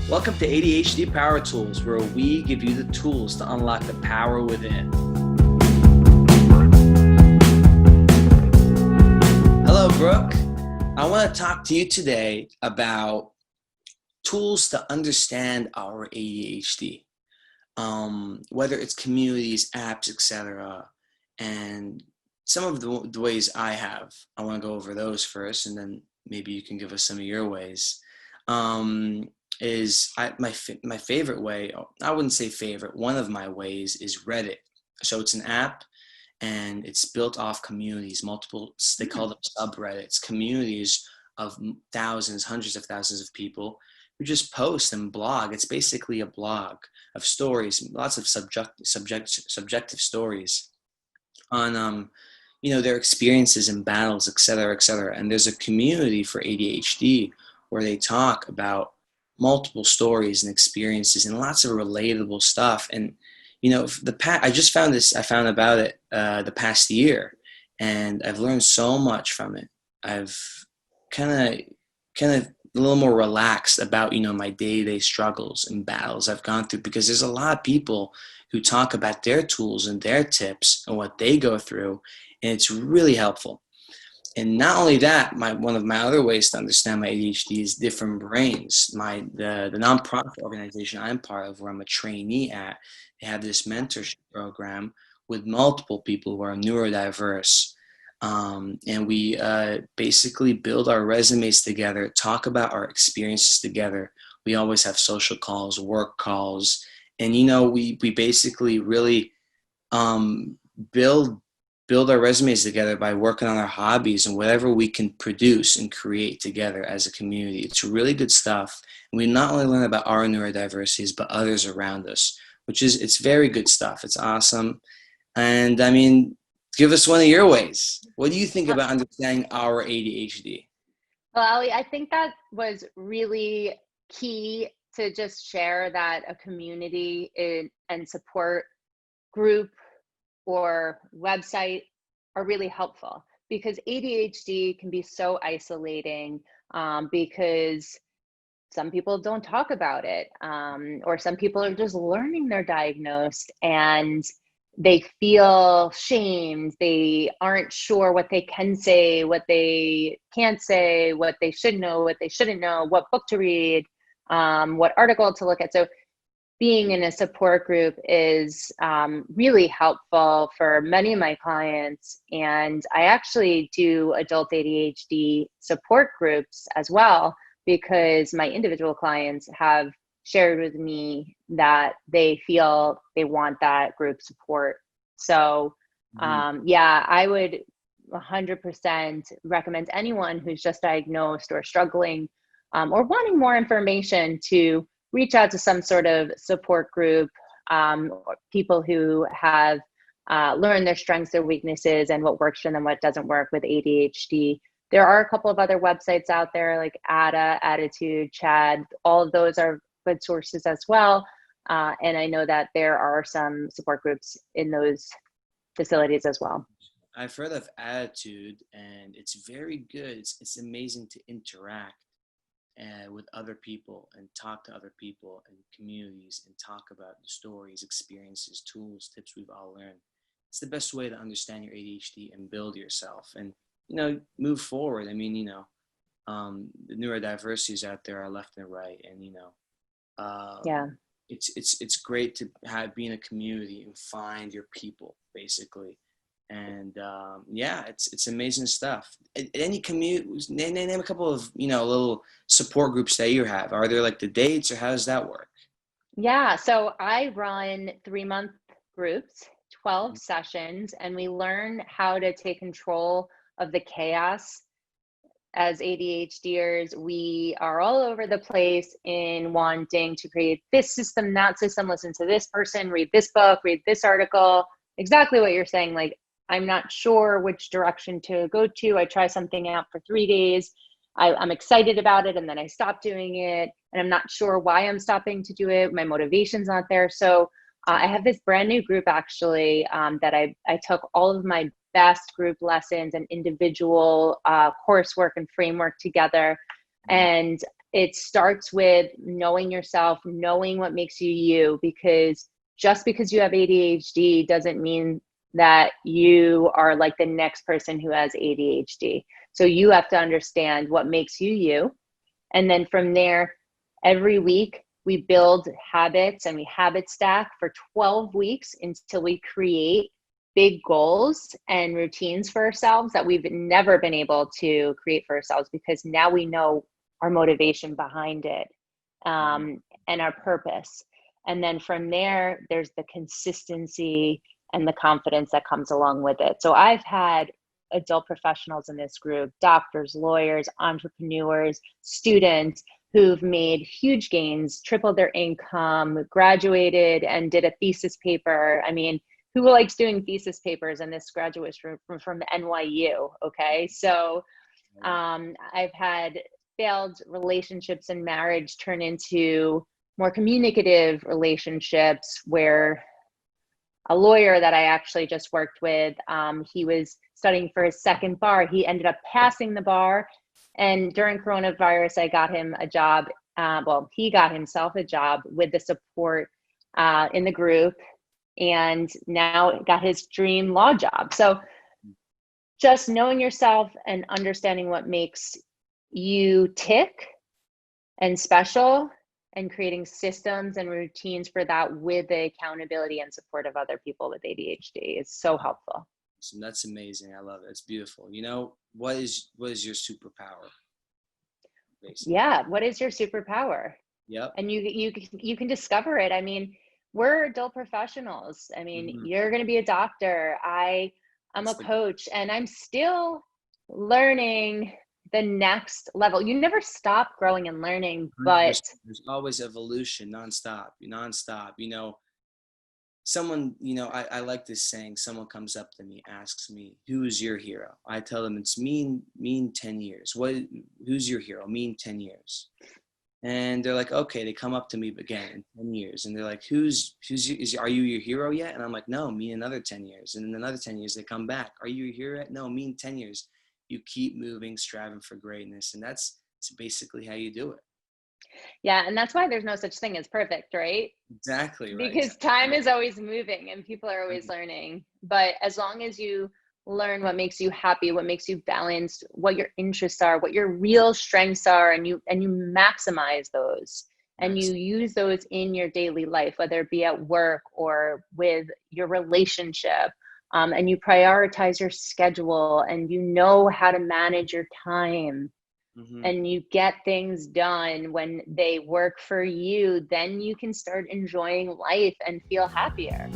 Welcome to ADHD Power Tools, where we give you the tools to unlock the power within. Hello, Brooke. I want to talk to you today about tools to understand our ADHD, whether it's communities, apps, etc. And some of the ways I have. I want to go over those first, and then maybe you can give us some of your ways. My favorite way, I wouldn't say favorite, one of my ways is Reddit. So it's an app and it's built off communities, they call them subreddits, communities of thousands, hundreds of thousands of people who just post and blog. It's basically a blog of stories, lots of subjective stories on their experiences and battles, et cetera, et cetera. And there's a community for ADHD where they talk about multiple stories and experiences and lots of relatable stuff. And I just found this. I found about it the past year, and I've learned so much from it. I've kind of a little more relaxed about my day-to-day struggles and battles I've gone through, because there's a lot of people who talk about their tools and their tips and what they go through, and it's really helpful. And not only that, one of my other ways to understand my ADHD is Different Brains. The nonprofit organization I'm part of, where I'm a trainee at, they have this mentorship program with multiple people who are neurodiverse. And we basically build our resumes together, talk about our experiences together. We always have social calls, work calls, and we basically really build our resumes together by working on our hobbies and whatever we can produce and create together as a community. It's really good stuff. And we not only learn about our neurodiversities, but others around us, it's very good stuff. It's awesome. And I mean, give us one of your ways. What do you think about understanding our ADHD? Well, Ali, I think that was really key to just share that a community and support group or website are really helpful, because ADHD can be so isolating, because some people don't talk about it, or some people are just learning they're diagnosed and they feel shamed. They aren't sure what they can say, what they can't say, what they should know, what they shouldn't know, what book to read, what article to look at. So being in a support group is really helpful for many of my clients. And I actually do adult ADHD support groups as well, because my individual clients have shared with me that they feel they want that group support. So yeah, I would 100% recommend anyone who's just diagnosed or struggling or wanting more information to reach out to some sort of support group, or people who have learned their strengths, their weaknesses, and what works for them, what doesn't work with ADHD. There are a couple of other websites out there like ADA, Attitude, Chad. All of those are good sources as well. And I know that there are some support groups in those facilities as well. I've heard of Attitude, and it's very good. It's amazing to interact with other people and talk to other people and communities and talk about the stories, experiences, tools, tips we've all learned. It's the best way to understand your ADHD and build yourself and move forward. I mean, the neurodiversities out there are left and right, and Yeah. it's great to be in a community and find your people, basically. And yeah, it's amazing stuff. Any community, name a couple of little support groups that you have. Are there like the dates, or how does that work? Yeah, so I run 3-month groups, 12 sessions, and we learn how to take control of the chaos. As ADHDers, we are all over the place in wanting to create this system, that system, listen to this person, read this book, read this article. Exactly what you're saying. Like, I'm not sure which direction to go to. I try something out for 3 days. I'm excited about it, and then I stop doing it, and I'm not sure why I'm stopping to do it. My motivation's not there. So I have this brand new group actually, that I took all of my best group lessons and individual coursework and framework together. And it starts with knowing yourself, knowing what makes you you, because just because you have ADHD doesn't mean that you are like the next person who has ADHD. So you have to understand what makes you you. And then from there, every week we build habits and we habit stack for 12 weeks until we create big goals and routines for ourselves that we've never been able to create for ourselves, because now we know our motivation behind it, and our purpose. And then from there, there's the consistency and the confidence that comes along with it. So I've had adult professionals in this group, doctors, lawyers, entrepreneurs, students who've made huge gains, tripled their income, graduated and did a thesis paper. I mean, who likes doing thesis papers? And this graduates from NYU. Okay. So I've had failed relationships and marriage turn into more communicative relationships, where a lawyer that I actually just worked with, he was studying for his second bar. He ended up passing the bar. And during coronavirus, I got him a job. Well, he got himself a job with the support in the group, and now got his dream law job. So just knowing yourself and understanding what makes you tick and special, and creating systems and routines for that with the accountability and support of other people with ADHD is so helpful. So that's amazing. I love it. It's beautiful. You know, what is your superpower? Basically. Yeah. What is your superpower? Yep. And you can discover it. I mean, we're adult professionals. I mean, you're going to be a doctor. I'm a coach, and I'm still learning the next level. You never stop growing and learning, but there's always evolution, nonstop. You know, someone, you know, I like this saying. Someone comes up to me, asks me, "Who's your hero?" I tell them it's me in 10 years. Who's your hero? Me in 10 years. And they're like, okay. They come up to me again in 10 years, and they're like, are you your hero yet? And I'm like, no, me in another 10 years. And in another 10 years, they come back. Are you your hero yet? No, me in 10 years. You keep moving, striving for greatness. And that's basically how you do it. Yeah. And that's why there's no such thing as perfect, right? Exactly right. Because time is always moving and people are always learning. But as long as you learn what makes you happy, what makes you balanced, what your interests are, what your real strengths are, and you maximize those, and you use those in your daily life, whether it be at work or with your relationship, and you prioritize your schedule, and you know how to manage your time, and you get things done when they work for you, then you can start enjoying life and feel happier.